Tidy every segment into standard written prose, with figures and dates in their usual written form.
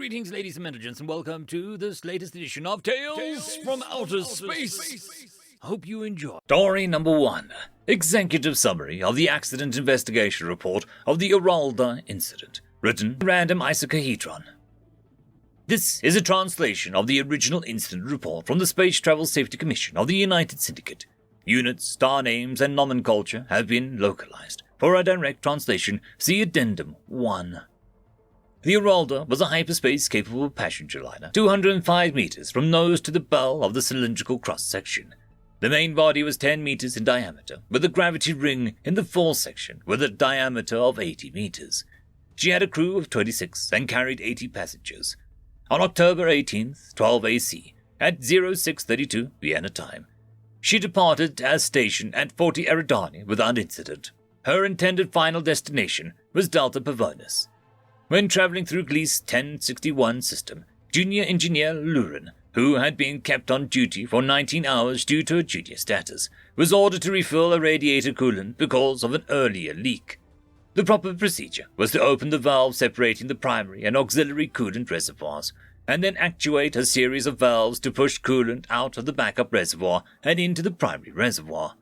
Greetings, ladies and gentlemen, and welcome to this latest edition of Tales from Outer Space. I hope you enjoy. Story number 1. Executive Summary of the Accident Investigation Report of the Orolda Incident. Written by Random Isocahedron. This is a translation of the original incident report from the Space Travel Safety Commission of the United Syndicate. Units, star names, and nomenclature have been localized. For a direct translation, see Addendum 1. The Orolda was a hyperspace-capable passenger liner, 205 meters from nose to the bow of the cylindrical cross-section. The main body was 10 meters in diameter, with a gravity ring in the fore section with a diameter of 80 meters. She had a crew of 26 and carried 80 passengers. On October 18th, 12 AC, at 0632 Vienna time, she departed as stationed at 40 Eridani without incident. Her intended final destination was Delta Pavonis. When traveling through Gliese 1061 system, Junior Engineer Lurin, who had been kept on duty for 19 hours due to a junior status, was ordered to refill a radiator coolant because of an earlier leak. The proper procedure was to open the valve separating the primary and auxiliary coolant reservoirs, and then actuate a series of valves to push coolant out of the backup reservoir and into the primary reservoir.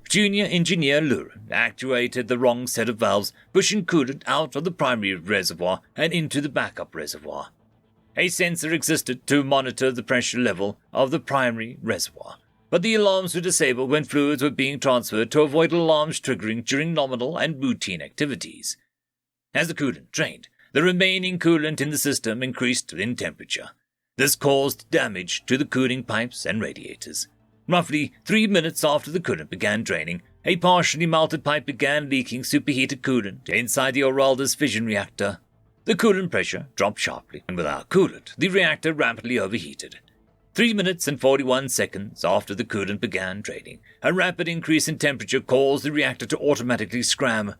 Junior Engineer Lurin actuated the wrong set of valves, pushing coolant out of the primary reservoir and into the backup reservoir. A sensor existed to monitor the pressure level of the primary reservoir, but the alarms were disabled when fluids were being transferred to avoid alarms triggering during nominal and routine activities. As the coolant drained, the remaining coolant in the system increased in temperature. This caused damage to the cooling pipes and radiators. Roughly 3 minutes after the coolant began draining, a partially melted pipe began leaking superheated coolant inside the Orolda's fission reactor. The coolant pressure dropped sharply, and without coolant, the reactor rapidly overheated. 3 minutes and 41 seconds after the coolant began draining, a rapid increase in temperature caused the reactor to automatically scram.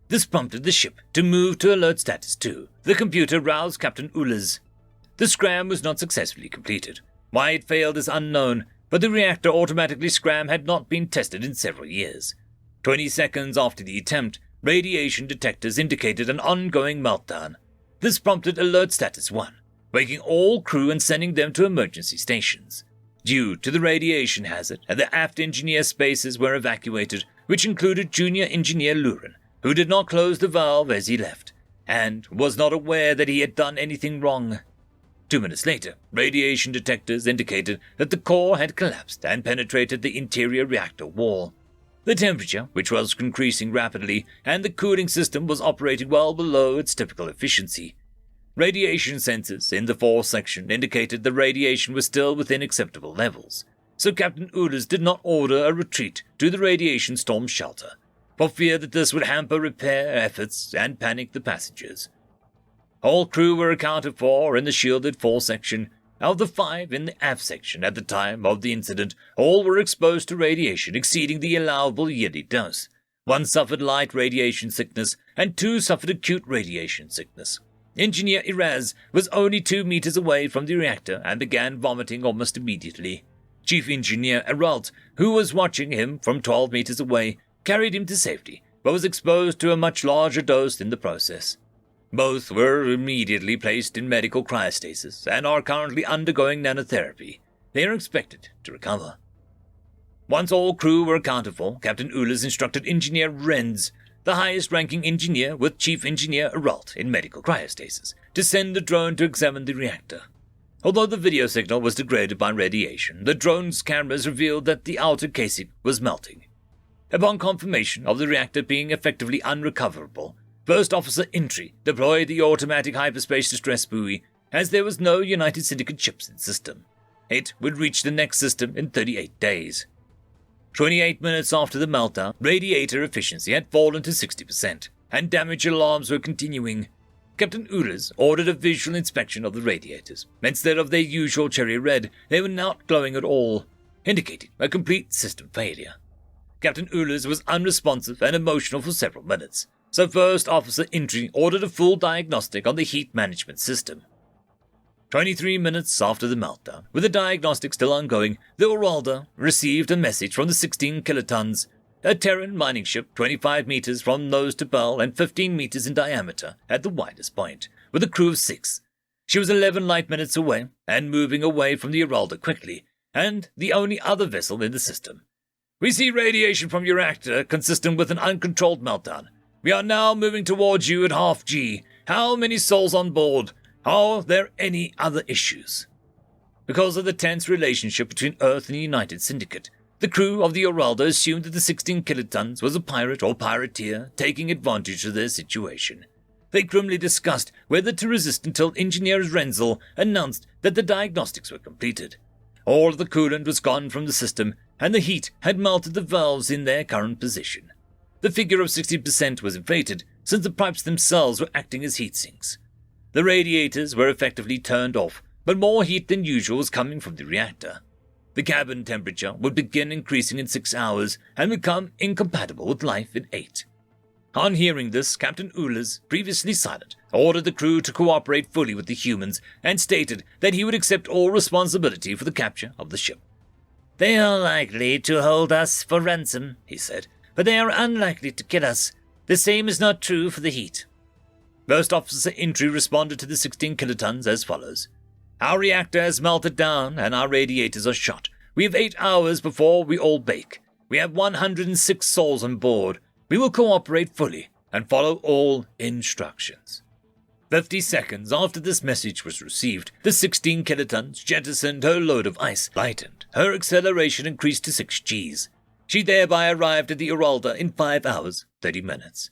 This prompted the ship to move to alert status 2. The computer roused Captain Ullers. The scram was not successfully completed. Why it failed is unknown, but the reactor automatically scram had not been tested in several years. 20 seconds after the attempt, radiation detectors indicated an ongoing meltdown. This prompted Alert Status 1, waking all crew and sending them to emergency stations. Due to the radiation hazard, the aft engineer spaces were evacuated, which included Junior Engineer Lurin, who did not close the valve as he left, and was not aware that he had done anything wrong. 2 minutes later, radiation detectors indicated that the core had collapsed and penetrated the interior reactor wall. The temperature, which was increasing rapidly, and the cooling system was operating well below its typical efficiency. Radiation sensors in the fore section indicated the radiation was still within acceptable levels, so Captain Ullers did not order a retreat to the radiation storm shelter, for fear that this would hamper repair efforts and panic the passengers. All crew were accounted for in the shielded fore section. Of the 5 in the aft section at the time of the incident, all were exposed to radiation exceeding the allowable yearly dose. 1 suffered light radiation sickness, and 2 suffered acute radiation sickness. Engineer Iraz was only 2 meters away from the reactor and began vomiting almost immediately. Chief Engineer Eralt, who was watching him from 12 meters away, carried him to safety, but was exposed to a much larger dose in the process. Both were immediately placed in medical cryostasis and are currently undergoing nanotherapy. They are expected to recover. Once all crew were accounted for, Captain Ullers instructed Engineer Renz, the highest-ranking engineer with Chief Engineer Eralt in medical cryostasis, to send the drone to examine the reactor. Although the video signal was degraded by radiation, the drone's cameras revealed that the outer casing was melting. Upon confirmation of the reactor being effectively unrecoverable, First Officer Intry deployed the automatic hyperspace distress buoy, as there was no United Syndicate ships in system. It would reach the next system in 38 days. 28 minutes after the meltdown, radiator efficiency had fallen to 60%, and damage alarms were continuing. Captain Ullers ordered a visual inspection of the radiators. Instead of their usual cherry red, they were not glowing at all, indicating a complete system failure. Captain Ullers was unresponsive and emotional for several minutes, so First Officer Intry ordered a full diagnostic on the heat management system. 23 minutes after the meltdown, with the diagnostic still ongoing, the Orolda received a message from the 16 kilotons, a Terran mining ship 25 meters from nose to bow and 15 meters in diameter at the widest point, with a crew of 6. She was 11 light minutes away and moving away from the Orolda quickly, and the only other vessel in the system. We see radiation from your reactor consistent with an uncontrolled meltdown. We are now moving towards you at half G. How many souls on board? Are there any other issues? Because of the tense relationship between Earth and the United Syndicate, the crew of the Orolda assumed that the 16 kilotons was a pirate or pirateer taking advantage of their situation. They grimly discussed whether to resist until Engineer Renzel announced that the diagnostics were completed. All of the coolant was gone from the system, and the heat had melted the valves in their current position. The figure of 60% was inflated, since the pipes themselves were acting as heat sinks. The radiators were effectively turned off, but more heat than usual was coming from the reactor. The cabin temperature would begin increasing in 6 hours and become incompatible with life in 8. On hearing this, Captain Ullers, previously silent, ordered the crew to cooperate fully with the humans and stated that he would accept all responsibility for the capture of the ship. "They are likely to hold us for ransom," he said, "but they are unlikely to kill us. The same is not true for the heat." First Officer Entry responded to the 16 kilotons as follows. "Our reactor has melted down and our radiators are shot. We have 8 hours before we all bake. We have 106 souls on board. We will cooperate fully and follow all instructions." 50 seconds after this message was received, the 16 kilotons jettisoned her load of ice, lightened. Her acceleration increased to 6 Gs. She thereby arrived at the Orolda in 5 hours, 30 minutes.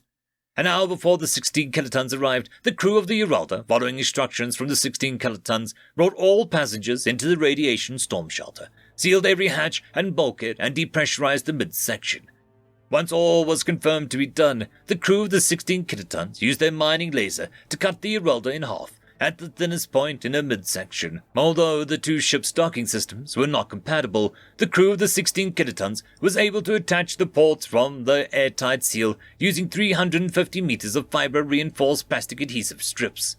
An hour before the 16 kilotons arrived, the crew of the Orolda, following instructions from the 16 kilotons, brought all passengers into the radiation storm shelter, sealed every hatch and bulkhead, and depressurized the midsection. Once all was confirmed to be done, the crew of the 16 kilotons used their mining laser to cut the Orolda in half, at the thinnest point in her midsection. Although the two ships' docking systems were not compatible, the crew of the 16 kilotons was able to attach the ports from the airtight seal using 350 meters of fiber-reinforced plastic adhesive strips.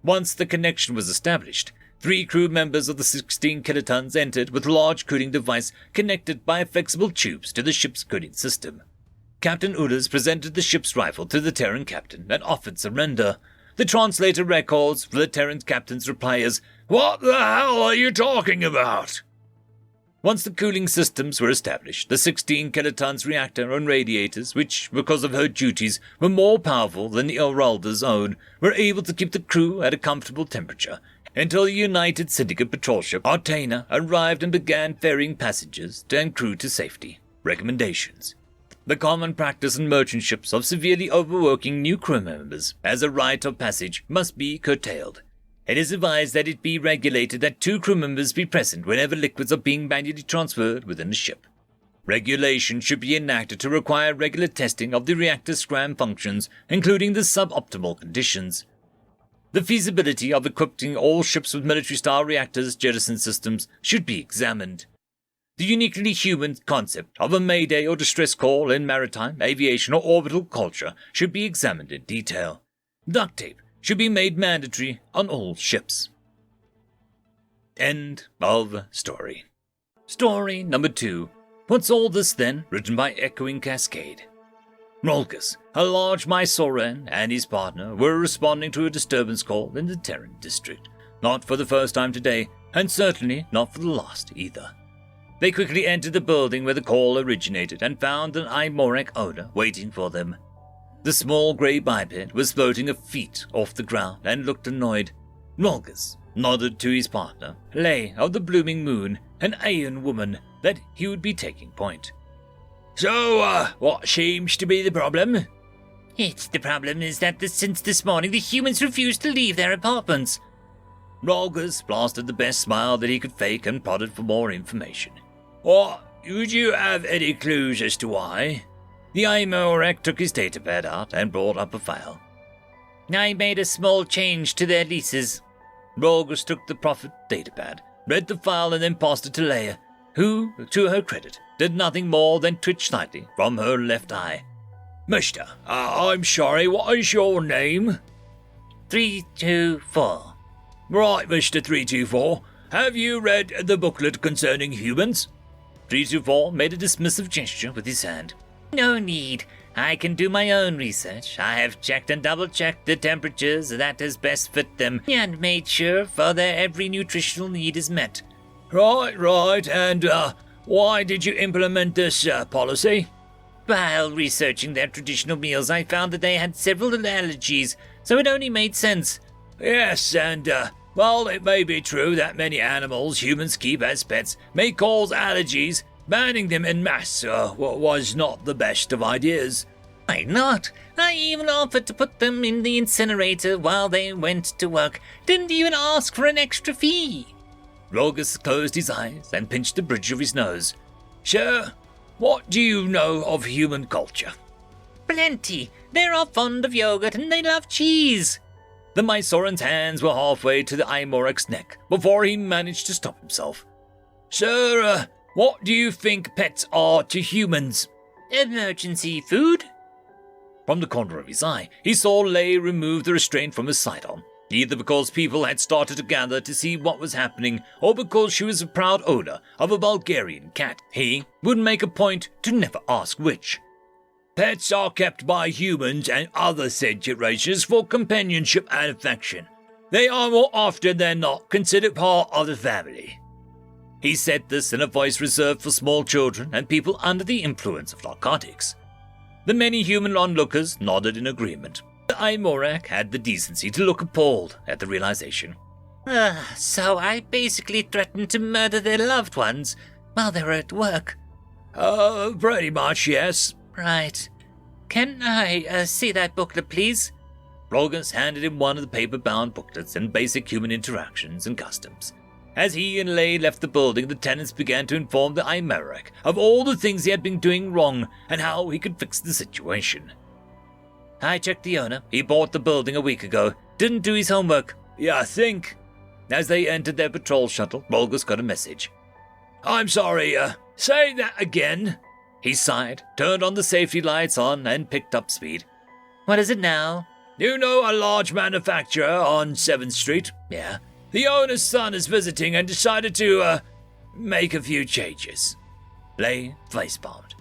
Once the connection was established, 3 crew members of the 16 kilotons entered with a large cooling device connected by flexible tubes to the ship's cooling system. Captain Ullers presented the ship's rifle to the Terran captain and offered surrender. The translator records for the Terran captain's reply as, "What the hell are you talking about?" Once the cooling systems were established, the 16 kilotons reactor and radiators, which, because of her duties, were more powerful than the Orolda's own, were able to keep the crew at a comfortable temperature until the United Syndicate patrol ship Artana arrived and began ferrying passengers and crew to safety. Recommendations: the common practice on merchant ships of severely overworking new crew members as a rite of passage must be curtailed. It is advised that it be regulated that 2 crew members be present whenever liquids are being manually transferred within a ship. Regulation should be enacted to require regular testing of the reactor scram functions, including the suboptimal conditions. The feasibility of equipping all ships with military-style reactors jettison systems should be examined. The uniquely human concept of a mayday or distress call in maritime, aviation, or orbital culture should be examined in detail. Duct tape should be made mandatory on all ships. End of story. Story number 2. What's All This Then? Written by Echoing Cascade. Rolgus, a large Mysoran, and his partner were responding to a disturbance call in the Terran district. Not for the first time today, and certainly not for the last either. They quickly entered the building where the call originated and found an Imorek owner waiting for them. The small grey biped was floating a feet off the ground and looked annoyed. Rolgus nodded to his partner, Lay of the Blooming Moon, an Aeon woman, that he would be taking point. "So, what seems to be the problem?" The problem is that since this morning the humans refuse to leave their apartments." Rolgus blasted the best smile that he could fake and prodded for more information. "What, would you have any clues as to why?" The Imorek took his datapad out and brought up a file. "I made a small change to their leases." Rolgus took the profit datapad, read the file, and then passed it to Leia, who, to her credit, did nothing more than twitch slightly from her left eye. "Mister, I'm sorry, what is your name?" 324. "Right, Mr. 324. Have you read the booklet concerning humans?" 324 made a dismissive gesture with his hand. "No need. I can do my own research. I have checked and double-checked the temperatures that has best fit them and made sure for their every nutritional need is met. Right. And, why did you implement this, policy? While researching their traditional meals, I found that they had several allergies, so it only made sense. Yes, and, well, it may be true that many animals humans keep as pets may cause allergies. Banning them en masse was not the best of ideas. Why not? I even offered to put them in the incinerator while they went to work. Didn't even ask for an extra fee. Rogus closed his eyes and pinched the bridge of his nose. Sir, what do you know of human culture? Plenty. They're all fond of yogurt and they love cheese. The Mysoran's hands were halfway to the Imorek's neck before he managed to stop himself. Sir, what do you think pets are to humans? Emergency food? From the corner of his eye, he saw Lay remove the restraint from his sidearm, either because people had started to gather to see what was happening or because she was a proud owner of a Bulgarian cat. He would make a point to never ask which. Pets are kept by humans and other sentient races for companionship and affection. They are more often than not considered part of the family. He said this in a voice reserved for small children and people under the influence of narcotics. The many human onlookers nodded in agreement. The Imorek had the decency to look appalled at the realization. So I basically threatened to murder their loved ones while they were at work? Pretty much, yes. Right. Can I see that booklet, please? Rogus handed him one of the paper-bound booklets in Basic Human Interactions and Customs. As he and Lay left the building, the tenants began to inform the Imorek of all the things he had been doing wrong and how he could fix the situation. I checked the owner. He bought the building a week ago. Didn't do his homework. Yeah, I think. As they entered their patrol shuttle, Rogus got a message. I'm sorry, say that again. He sighed, turned on the safety lights and picked up speed. What is it now? You know a large manufacturer on 7th Street? Yeah. The owner's son is visiting and decided to, make a few changes. Lay facepalmed.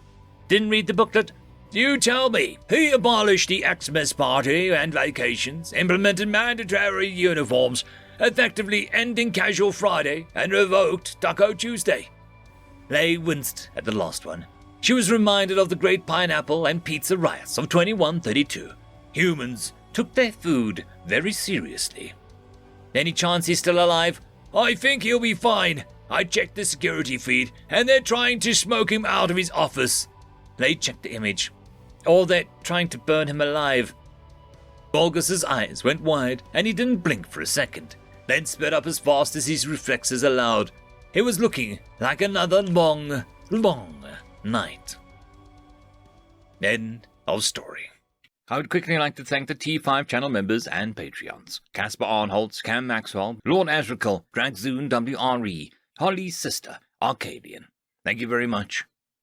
Didn't read the booklet? You tell me. He abolished the Xmas party and vacations, implemented mandatory uniforms, effectively ending Casual Friday, and revoked Taco Tuesday. Lay winced at the last one. She was reminded of the Great Pineapple and Pizza riots of 2132. Humans took their food very seriously. Any chance he's still alive? I think he'll be fine. I checked the security feed, and they're trying to smoke him out of his office. They checked the image. Or they're trying to burn him alive. Bulgus's eyes went wide, and he didn't blink for a second, then sped up as fast as his reflexes allowed. It was looking like another long night. End of story. I would quickly like to thank the T5 channel members and Patreons. Caspar Arnholtz, Cam Maxwell, Lord Azrakal, Dragzoon WRE, Holly's sister, Arcadian. Thank you very much.